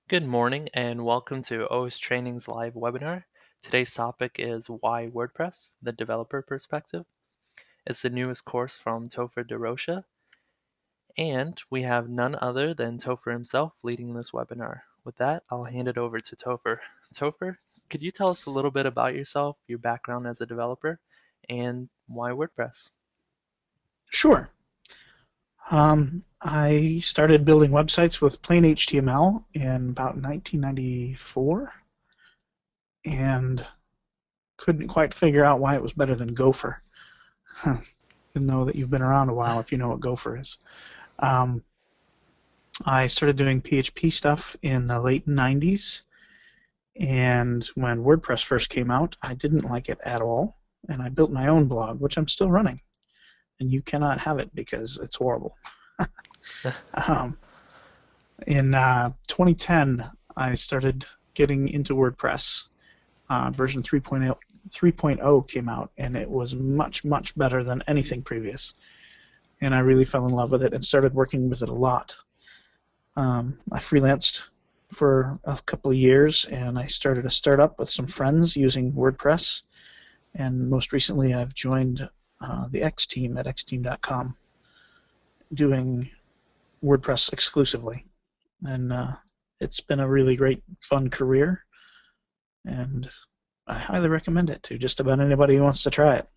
Good morning and welcome to OS Training's live webinar. Today's topic is Why WordPress, the Developer Perspective. It's the newest course from Topher DiRosia, and we have none other than Topher himself leading this webinar. With that, I'll hand it over to Topher. Topher, could you tell us a little bit about yourself, your background as a developer, and why WordPress? Sure. I started building websites with plain HTML in about 1994 and couldn't quite figure out why it was better than Gopher. You know that you've been around a while if you know what Gopher is. I started doing PHP stuff in the late 90s, and when WordPress first came out, I didn't like it at all, and I built my own blog, which I'm still running. And you cannot have it because it's horrible. In 2010, I started getting into WordPress. Version 3.0 came out, and it was much, much better than anything previous. And I really fell in love with it and started working with it a lot. I freelanced for a couple of years, and I started a startup with some friends using WordPress. And most recently, I've joined the X team at xteam.com doing WordPress exclusively. And it's been a really great, fun career, and I highly recommend it to just about anybody who wants to try it.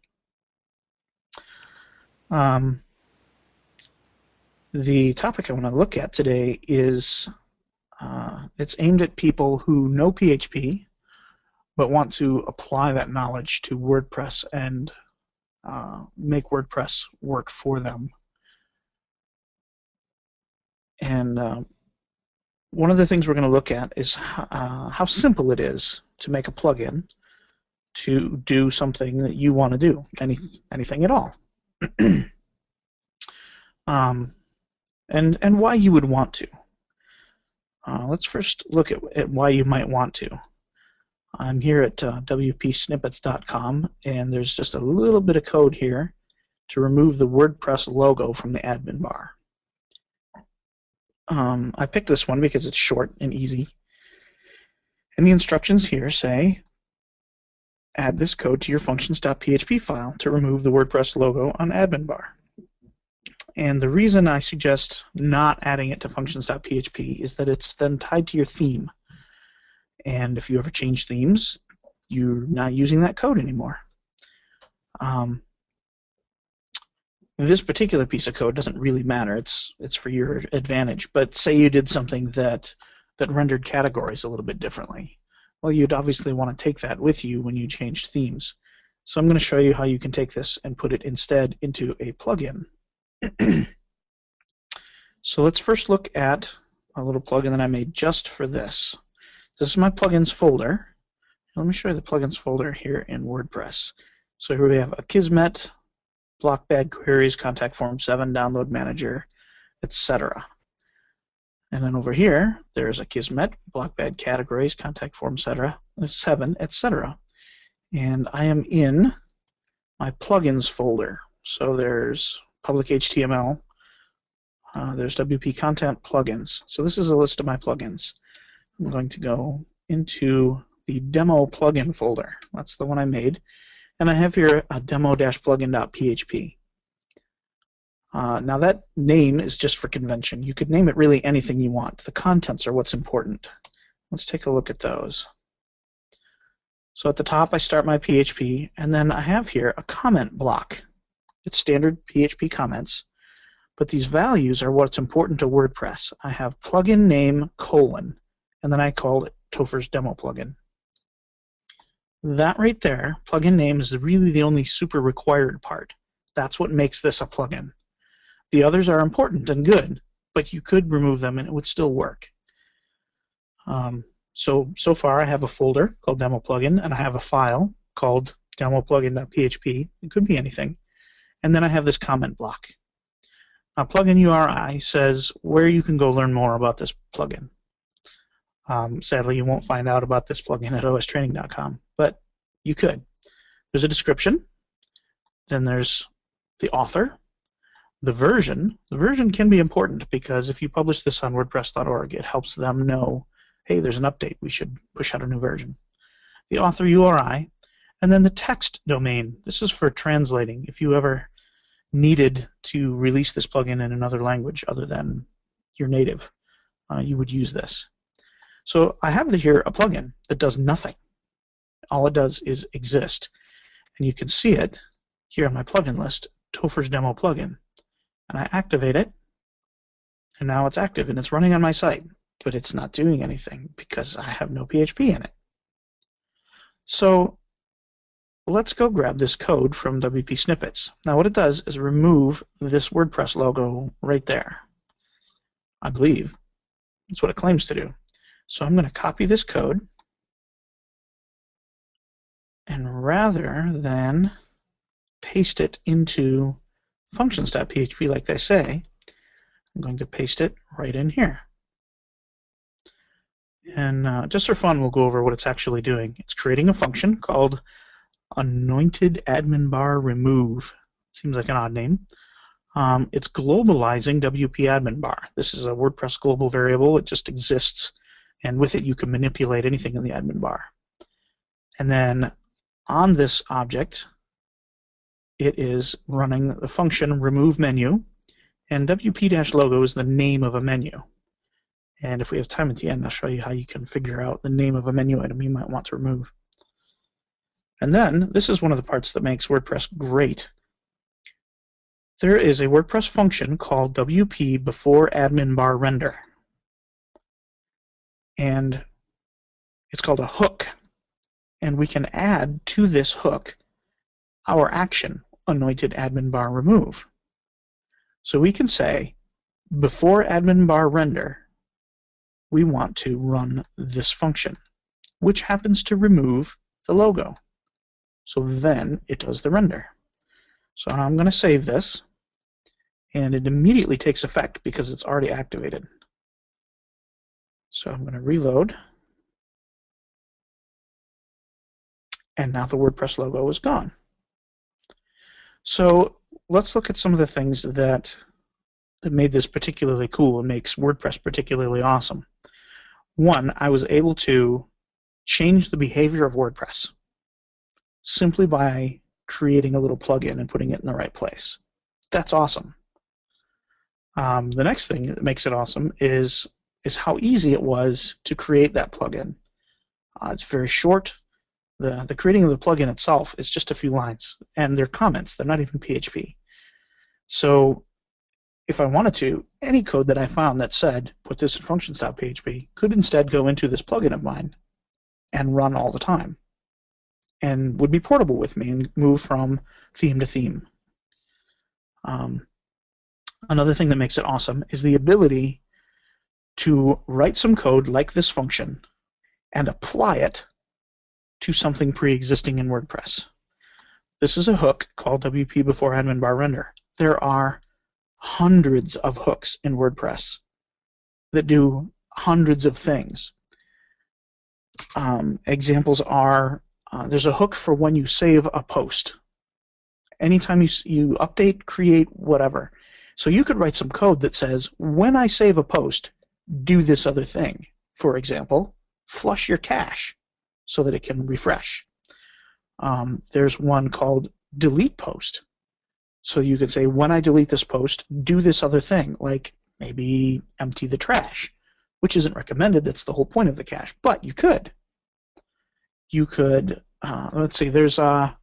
The topic I want to look at today is it's aimed at people who know PHP but want to apply that knowledge to WordPress and make WordPress work for them. And one of the things we're going to look at is how simple it is to make a plugin to do something that you want to do, anything at all. And why you would want to. Let's first look at why you might want to. I'm here at wpsnippets.com, and there's just a little bit of code here to remove the WordPress logo from the admin bar. I picked this one because it's short and easy. And the instructions here say, add this code to your functions.php file to remove the WordPress logo on admin bar. And the reason I suggest not adding it to functions.php is that it's then tied to your theme. And if you ever change themes, you're not using that code anymore. This particular piece of code doesn't really matter. It's for your advantage. But say you did something that rendered categories a little bit differently. Well, you'd obviously want to take that with you when you change themes. So I'm going to show you how you can take this and put it instead into a plugin. So let's first look at a little plugin that I made just for this. This is my plugins folder. Let me show you the plugins folder here in WordPress. So here we have Akismet, block bad queries, contact form 7, download manager, etc. And then over here, there's Akismet, block bad categories, contact form 7, etc. And I am in my plugins folder. So there's public HTML, there's WP content plugins. So this is a list of my plugins. I'm going to go into the demo plugin folder. That's the one I made. And I have here a demo-plugin.php. Now that name is just for convention. You could name it really anything you want. The contents are what's important. Let's take a look at those. So at the top I start my PHP, and then I have here a comment block. It's standard PHP comments, but these values are what's important to WordPress. I have plugin name : and then I called it Topher's demo plugin. That right there, plugin name, is really the only super required part. That's what makes this a plugin. The others are important and good, but you could remove them and it would still work. So far I have a folder called demo plugin, and I have a file called demo-plugin.php. It could be anything. And then I have this comment block. Now, plugin URI says where you can go learn more about this plugin. Sadly, you won't find out about this plugin at ostraining.com, but you could. There's a description. Then there's the author. The version. The version can be important because if you publish this on WordPress.org, it helps them know hey, there's an update, we should push out a new version. The author URI, and then the text domain. This is for translating. If you ever needed to release this plugin in another language other than your native, you would use this. So I have here a plugin that does nothing. All it does is exist. And you can see it here on my plugin list, Topher's demo plugin. And I activate it, and now it's active and it's running on my site, but it's not doing anything because I have no PHP in it. So let's go grab this code from WP Snippets. Now what it does is remove this WordPress logo right there. I believe that's what it claims to do. So I'm going to copy this code, and rather than paste it into functions.php like they say, I'm going to paste it right in here. And just for fun, we'll go over what it's actually doing. It's creating a function called Anointed Admin Bar Remove. Seems like an odd name. It's globalizing WP Admin Bar. This is a WordPress global variable. It just exists, and with it you can manipulate anything in the admin bar. And then on this object, it is running the function remove menu, and WP-logo is the name of a menu. And if we have time at the end, I'll show you how you can figure out the name of a menu item you might want to remove. And then, this is one of the parts that makes WordPress great. There is a WordPress function called WP before admin bar render. And it's called a hook. And we can add to this hook our action, anointed admin bar remove. So we can say, before admin bar render, we want to run this function, which happens to remove the logo. So then it does the render. So I'm going to save this, and it immediately takes effect because it's already activated. So I'm going to reload, and now the WordPress logo is gone. So let's look at some of the things that made this particularly cool and makes WordPress particularly awesome. One, I was able to change the behavior of WordPress simply by creating a little plugin and putting it in the right place. That's awesome. The next thing that makes it awesome is how easy it was to create that plugin. It's very short. The creating of the plugin itself is just a few lines, and they're comments. They're not even PHP. So if I wanted to, any code that I found that said, put this in functions.php, could instead go into this plugin of mine and run all the time, and would be portable with me and move from theme to theme. Another thing that makes it awesome is the ability to write some code like this function and apply it to something pre-existing in WordPress. This is a hook called WP before admin bar render. There are hundreds of hooks in WordPress that do hundreds of things. Examples are, there's a hook for when you save a post. Anytime you update, create, whatever. So you could write some code that says, when I save a post, do this other thing. For example, flush your cache so that it can refresh. There's one called delete post. So you could say, when I delete this post, do this other thing, like maybe empty the trash, which isn't recommended. That's the whole point of the cache. But you could. You could, let's see, there's a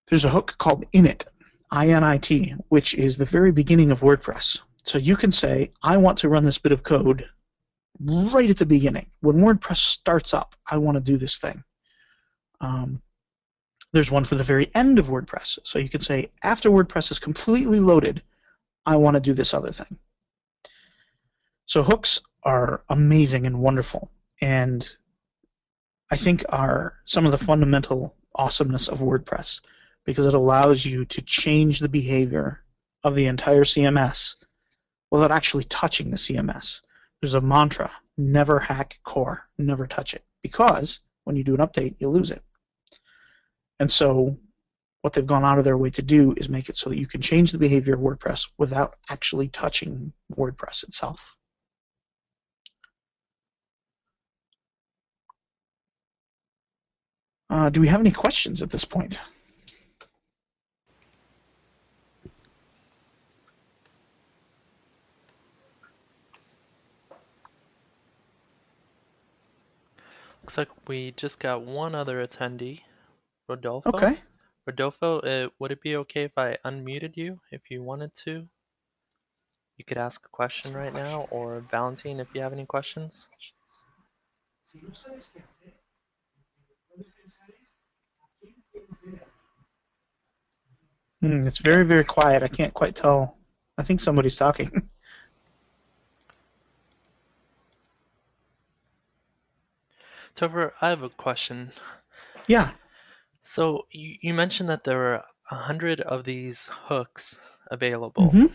hook called init, I-N-I-T, which is the very beginning of WordPress. So you can say, I want to run this bit of code right at the beginning. When WordPress starts up, I want to do this thing. There's one for the very end of WordPress. So you can say, after WordPress is completely loaded, I want to do this other thing. So hooks are amazing and wonderful, and I think are some of the fundamental awesomeness of WordPress, because it allows you to change the behavior of the entire CMS without actually touching the CMS. There's a mantra, never hack core, never touch it, because when you do an update, you lose it. And so what they've gone out of their way to do is make it so that you can change the behavior of WordPress without actually touching WordPress itself. Do we have any questions at this point? Looks like we just got one other attendee, Rodolfo. Okay. Rodolfo, would it be okay if I unmuted you if you wanted to? You could ask a question right now, or Valentine, if you have any questions. It's very, very quiet. I can't quite tell. I think somebody's talking. Topher, I have a question. Yeah. So you mentioned that there are 100 of these hooks available. Mm-hmm.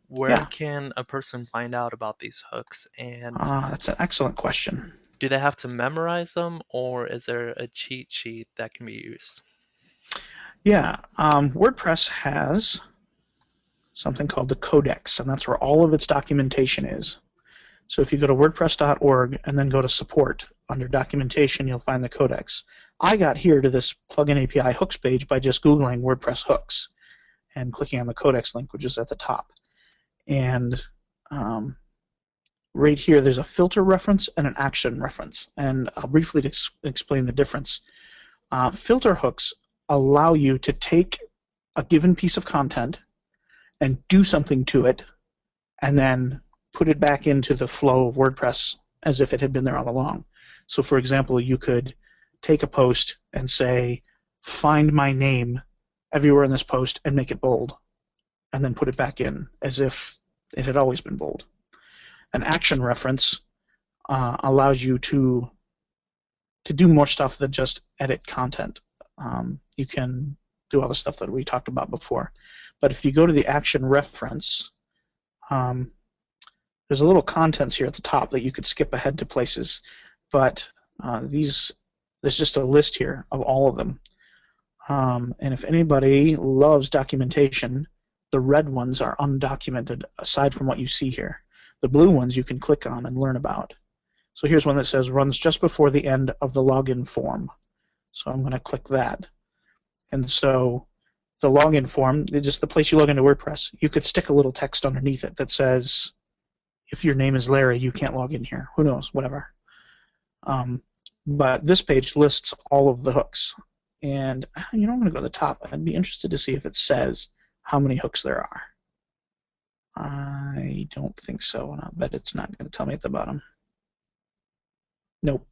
Where Yeah. can a person find out about these hooks? And That's an excellent question. do they have to memorize them, or is there a cheat sheet that can be used? Yeah. WordPress has something called the Codex, and that's where all of its documentation is. So if you go to wordpress.org and then go to support, under documentation, you'll find the Codex. I got here to this plugin API hooks page by just Googling WordPress hooks and clicking on the Codex link, which is at the top. And right here, there's a filter reference and an action reference. And I'll briefly explain the difference. Filter hooks allow you to take a given piece of content and do something to it, and then put it back into the flow of WordPress as if it had been there all along. So for example, you could take a post and say, find my name everywhere in this post and make it bold, and then put it back in as if it had always been bold. An action reference allows you to do more stuff than just edit content. You can do all the stuff that we talked about before. But if you go to the action reference, there's a little contents here at the top that you could skip ahead to places, but there's just a list here of all of them. And if anybody loves documentation, the red ones are undocumented aside from what you see here. The blue ones you can click on and learn about. So here's one that says runs just before the end of the login form. So I'm going to click that. And so the login form is just the place you log into WordPress. You could stick a little text underneath it that says, if your name is Larry, you can't log in here. Who knows? Whatever. But this page lists all of the hooks. And I'm going to go to the top. I'd be interested to see if it says how many hooks there are. I don't think so, and I'll bet it's not going to tell me at the bottom. Nope.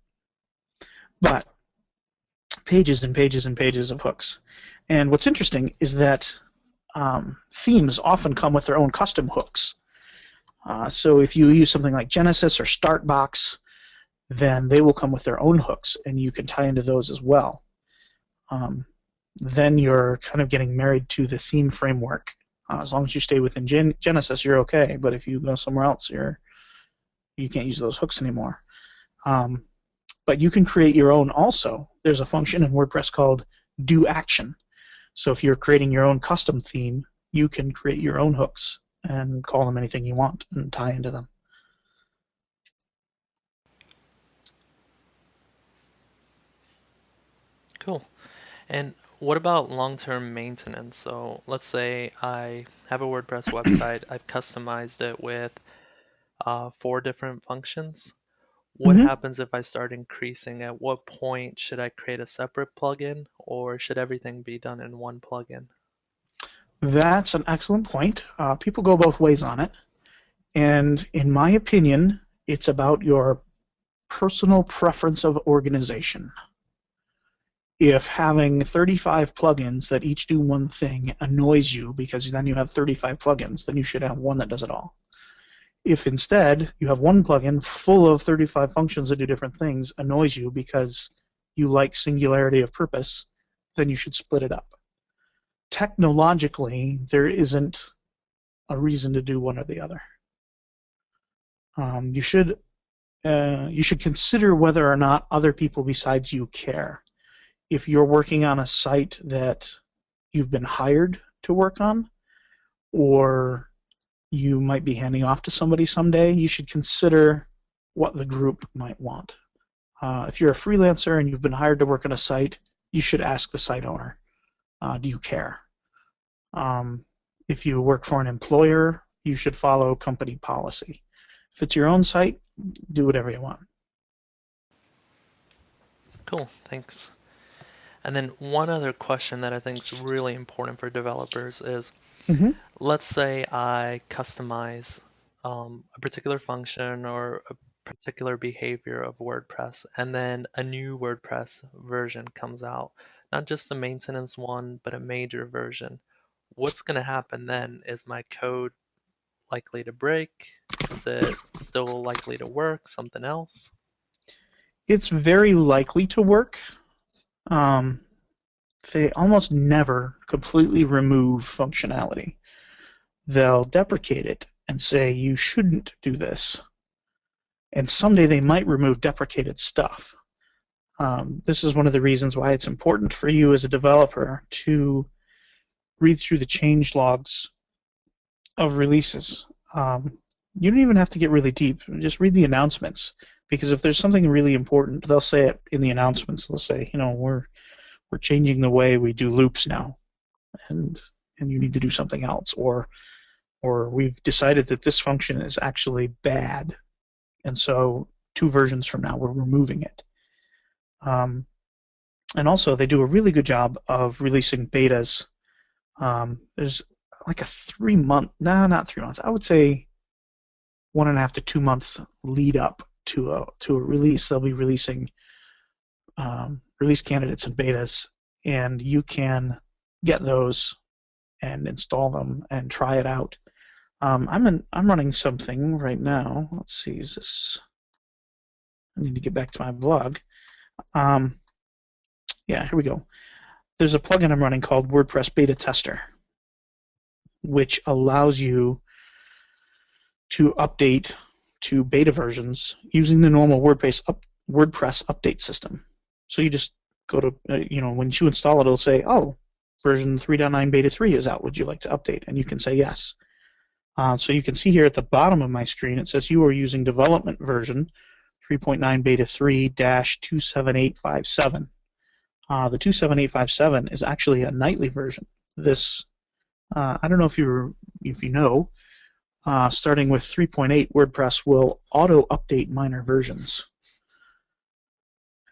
But pages and pages and pages of hooks. And what's interesting is that themes often come with their own custom hooks. So if you use something like Genesis or Startbox, then they will come with their own hooks, and you can tie into those as well. Then you're kind of getting married to the theme framework. As long as you stay within Genesis, you're okay. But if you go somewhere else, you can't use those hooks anymore. But you can create your own also. There's a function in WordPress called do action. So if you're creating your own custom theme, you can create your own hooks and call them anything you want and tie into them. Cool. And what about long-term maintenance? So let's say I have a WordPress website. I've customized it with 4 different functions. What Mm-hmm. happens if I start increasing? At what point should I create a separate plugin, or should everything be done in one plugin? That's an excellent point. People go both ways on it. And in my opinion, it's about your personal preference of organization. If having 35 plugins that each do one thing annoys you because then you have 35 plugins, then you should have one that does it all. If instead you have one plugin full of 35 functions that do different things annoys you because you like singularity of purpose, then you should split it up. Technologically, there isn't a reason to do one or the other. You should consider whether or not other people besides you care. If you're working on a site that you've been hired to work on, or you might be handing off to somebody someday, you should consider what the group might want. If you're a freelancer and you've been hired to work on a site, you should ask the site owner, do you care? If you work for an employer, you should follow company policy. If it's your own site, do whatever you want. Cool, thanks. And then one other question that I think is really important for developers is, Mm-hmm. let's say I customize a particular function or a particular behavior of WordPress, and then a new WordPress version comes out. Not just a maintenance one, but a major version. What's going to happen then? Is my code likely to break? Is it still likely to work? Something else? It's very likely to work. Um, they almost never completely remove functionality. They'll deprecate it and say you shouldn't do this. And someday they might remove deprecated stuff. This is one of the reasons why it's important for you as a developer to read through the change logs of releases. You don't even have to get really deep. Just read the announcements, because if there's something really important, they'll say it in the announcements. They'll say, we're changing the way we do loops now, and you need to do something else, or we've decided that this function is actually bad, and so 2 versions from now we're removing it. And also they do a really good job of releasing betas. There's like a 3-month, no, not 3 months, I would say 1.5 to 2 months lead up to a release. They'll be releasing release candidates and betas, and you can get those and install them and try it out. I'm running something right now. Let's see, is this? I need to get back to my blog. Yeah, here we go. There's a plugin I'm running called WordPress Beta Tester, which allows you to update to beta versions using the normal WordPress update system. So you just go to, when you install it, it'll say, oh, version 3.9 beta 3 is out. Would you like to update? And you can say yes. So you can see here at the bottom of my screen, it says you are using development version 3.9 beta 3-27857. The 27857 is actually a nightly version. This, I don't know if you know, starting with 3.8, WordPress will auto-update minor versions.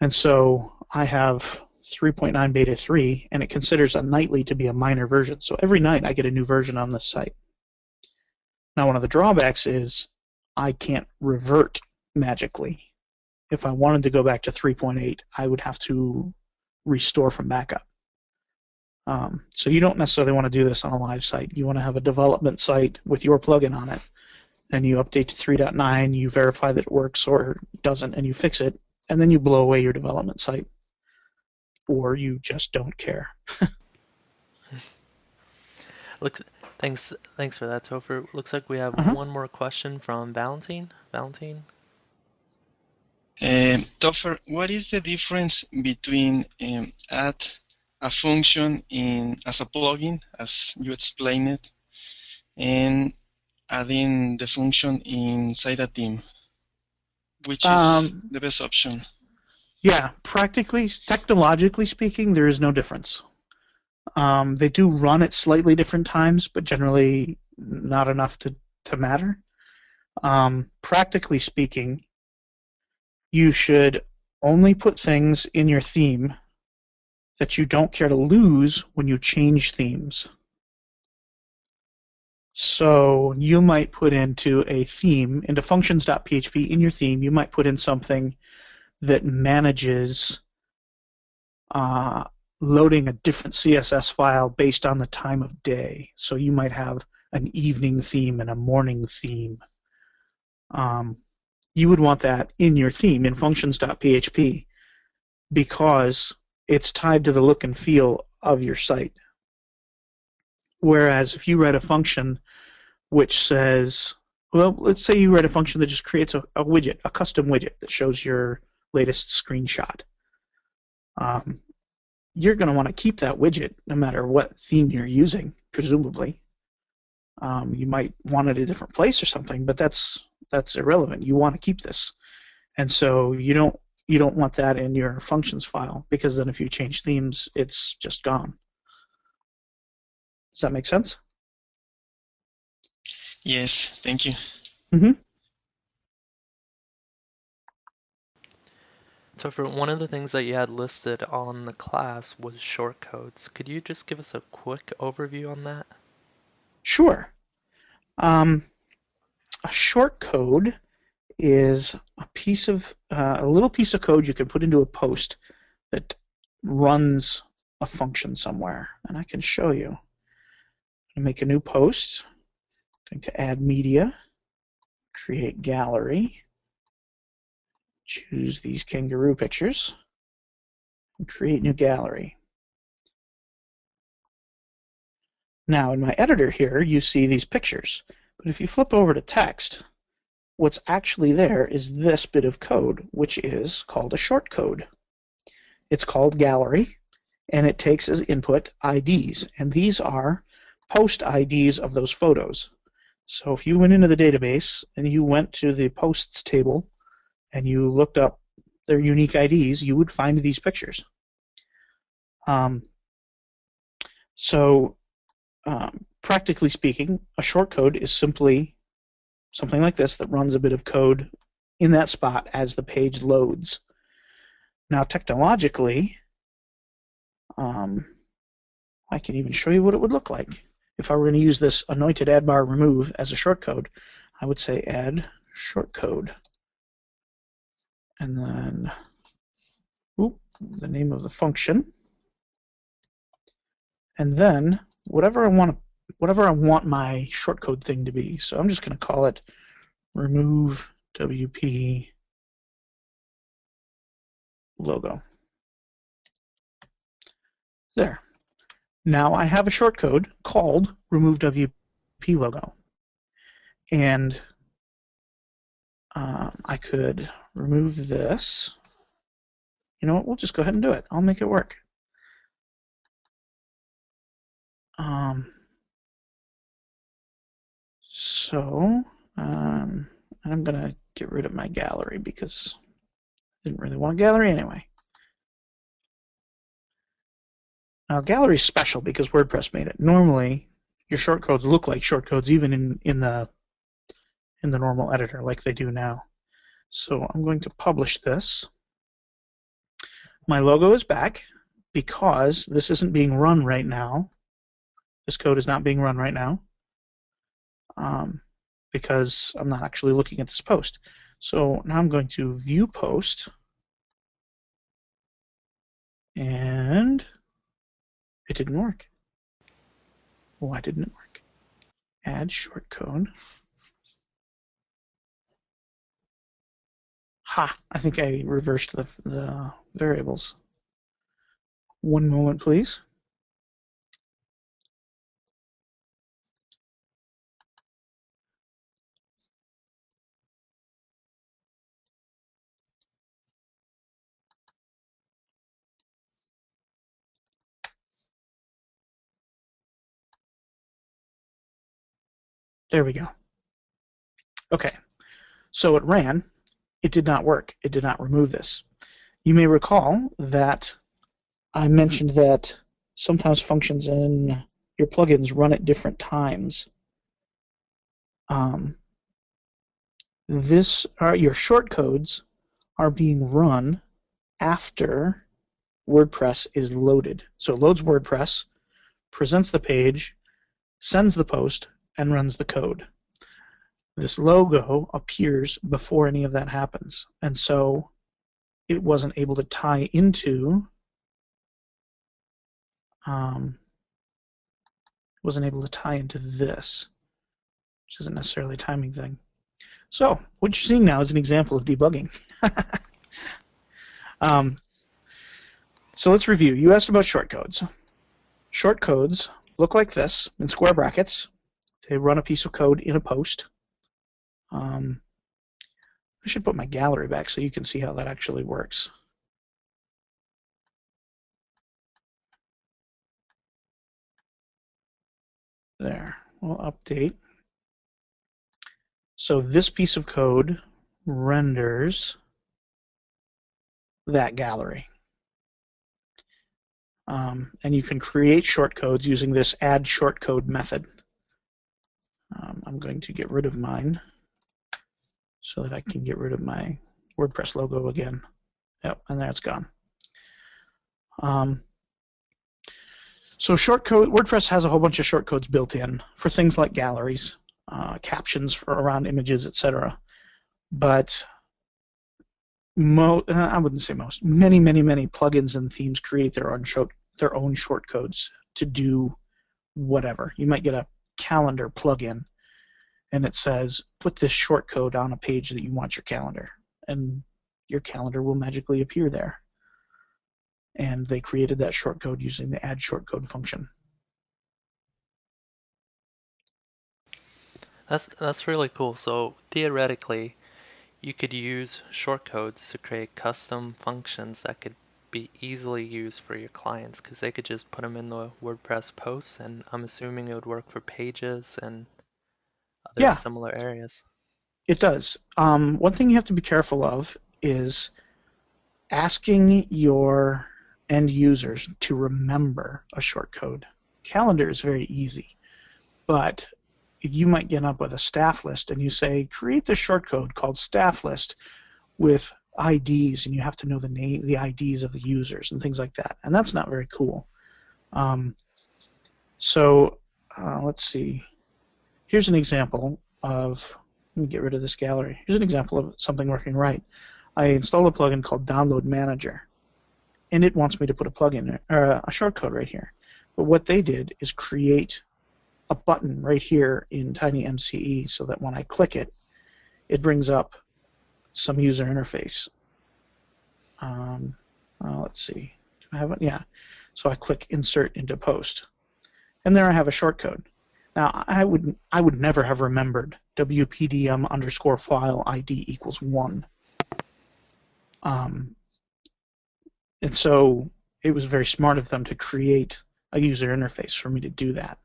And so I have 3.9 beta 3, and it considers a nightly to be a minor version. So every night I get a new version on this site. Now, one of the drawbacks is I can't revert magically. If I wanted to go back to 3.8, I would have to restore from backup. So you don't necessarily want to do this on a live site. You want to have a development site with your plugin on it, and you update to 3.9, you verify that it works or doesn't, and you fix it, and then you blow away your development site. Or you just don't care. Thanks for that, Topher. Looks like we have one more question from Valentine. Valentine? Topher, what is the difference between add a function as a plugin, as you explained it, and adding the function inside a theme? Which is the best option? Yeah, technologically speaking, there is no difference. They do run at slightly different times, but generally not enough to matter. Practically speaking, you should only put things in your theme that you don't care to lose when you change themes. So you might put into a theme, into functions.php in your theme, you might put in something that manages loading a different CSS file based on the time of day. So you might have an evening theme and a morning theme. You would want that in your theme in functions.php because it's tied to the look and feel of your site. Whereas if you write a function which says, well, let's say you write a function that just creates a widget, a custom widget that shows your latest screenshot. You're going to want to keep that widget no matter what theme you're using, presumably. You might want it a different place or something, but that's irrelevant. You want to keep this, and so you you don't want that in your functions file, because then if you change themes, it's just gone. Does that make sense? Yes, thank you. Mm-hmm. So for one of the things that you had listed on the class was shortcodes. Could you just give us a quick overview on that? Sure. A shortcode is a little piece of code you can put into a post that runs a function somewhere, and I can show you. I'm going to make a new post. I'm going to add media, create gallery, choose these kangaroo pictures, and create new gallery. Now in my editor here, you see these pictures, but if you flip over to text, what's actually there is this bit of code, which is called a shortcode. It's called gallery, and it takes as input IDs, and these are post IDs of those photos. So if you went into the database and you went to the posts table and you looked up their unique IDs, you would find these pictures. Practically speaking, a shortcode is simply something like this that runs a bit of code in that spot as the page loads. Now, technologically, I can even show you what it would look like. If I were going to use this anointed add bar remove as a shortcode, I would say add shortcode. And then the name of the function. And then whatever I want my shortcode thing to be. So I'm just going to call it remove WP logo. There. Now I have a shortcode called remove WP logo. And I could remove this. You know what? We'll just go ahead and do it. I'll make it work. I'm going to get rid of my gallery because I didn't really want a gallery anyway. Now, gallery is special because WordPress made it. Normally, your shortcodes look like shortcodes even in the normal editor like they do now. So I'm going to publish this. My logo is back because this isn't being run right now. This code is not being run right now because I'm not actually looking at this post. So now I'm going to view post, and it didn't work. Why didn't it work? Add shortcode. Ha! I think I reversed the variables. One moment, please. There we go. Okay, so it ran. It did not work. It did not remove this. You may recall that I mentioned that sometimes functions in your plugins run at different times. Your shortcodes are being run after WordPress is loaded. So it loads WordPress, presents the page, sends the post, and runs the code. This logo appears before any of that happens, and so it wasn't able to tie into this, which isn't necessarily a timing thing. So what you're seeing now is an example of debugging. So let's review. You asked about shortcodes. Shortcodes look like this in square brackets. They run a piece of code in a post. I should put my gallery back so you can see how that actually works. There, we'll update. So this piece of code renders that gallery. And you can create shortcodes using this add shortcode method. I'm going to get rid of mine so that I can get rid of my WordPress logo again. Yep, and there it's gone. So shortcode, WordPress has a whole bunch of shortcodes built in for things like galleries, captions for around images, etc. But I wouldn't say most. Many plugins and themes create their own shortcodes to do whatever. You might get a calendar plugin, and it says, put this shortcode on a page that you want your calendar, and your calendar will magically appear there. And they created that shortcode using the add shortcode function. That's really cool. So theoretically, you could use shortcodes to create custom functions that could be easily used for your clients because they could just put them in the WordPress posts, and I'm assuming it would work for pages and other Yeah, similar areas. it does. One thing you have to be careful of is asking your end users to remember a shortcode. Calendar is very easy, but you might get up with a staff list and you say, create the shortcode called staff list with IDs, and you have to know the IDs of the users and things like that, and that's not very cool. Let's see. Here's an example of, let me get rid of this gallery. Here's an example of something working right. I installed a plugin called Download Manager, and it wants me to put a plugin or a shortcode right here. But what they did is create a button right here in TinyMCE so that when I click it, it brings up some user interface. Let's see. Do I have it? Yeah. So I click Insert into Post, and there I have a shortcode. Now I would never have remembered wpdm_file ID equals 1. And so it was very smart of them to create a user interface for me to do that.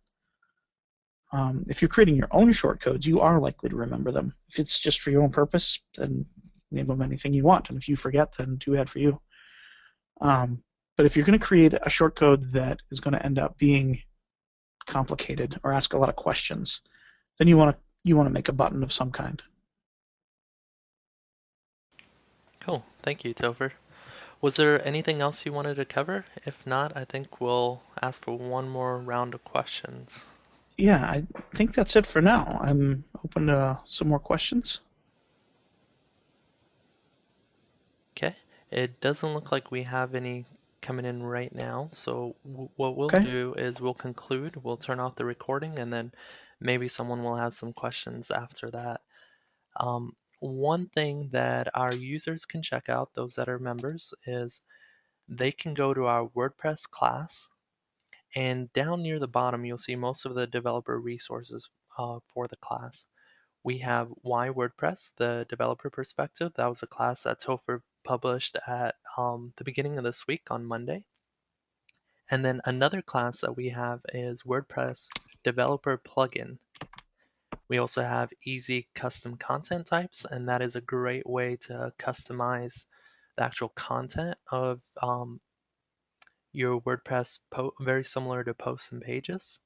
If you're creating your own shortcodes, you are likely to remember them. If it's just for your own purpose, then name them anything you want. And if you forget, then too bad for you. But if you're going to create a shortcode that is going to end up being complicated or ask a lot of questions, then you want to make a button of some kind. Cool. Thank you, Topher. Was there anything else you wanted to cover? If not, I think we'll ask for one more round of questions. Yeah, I think that's it for now. I'm open to some more questions. Okay. It doesn't look like we have any coming in right now, so what we'll Okay. do is we'll conclude, we'll turn off the recording, and then maybe someone will have some questions after that. One thing that our users can check out, those that are members, is they can go to our WordPress class, and down near the bottom you'll see most of the developer resources for the class. We have Why WordPress, the developer perspective. That was a class that Topher published at the beginning of this week on Monday. And then another class that we have is WordPress Developer Plugin. We also have easy custom content types, and that is a great way to customize the actual content of your WordPress, very similar to posts and pages.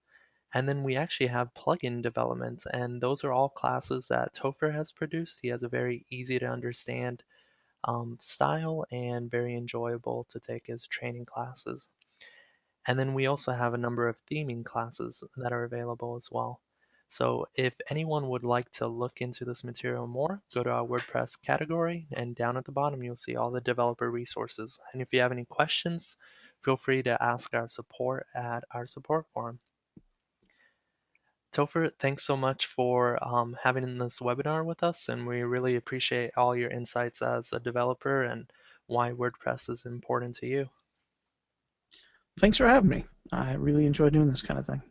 And then we actually have plugin development, and those are all classes that Topher has produced. He has a very easy to understand style and very enjoyable to take as training classes. And then we also have a number of theming classes that are available as well. So if anyone would like to look into this material more, go to our WordPress category, and down at the bottom you'll see all the developer resources. And if you have any questions, feel free to ask our support at our support forum. Topher, thanks so much for having this webinar with us, and we really appreciate all your insights as a developer and why WordPress is important to you. Thanks for having me. I really enjoy doing this kind of thing.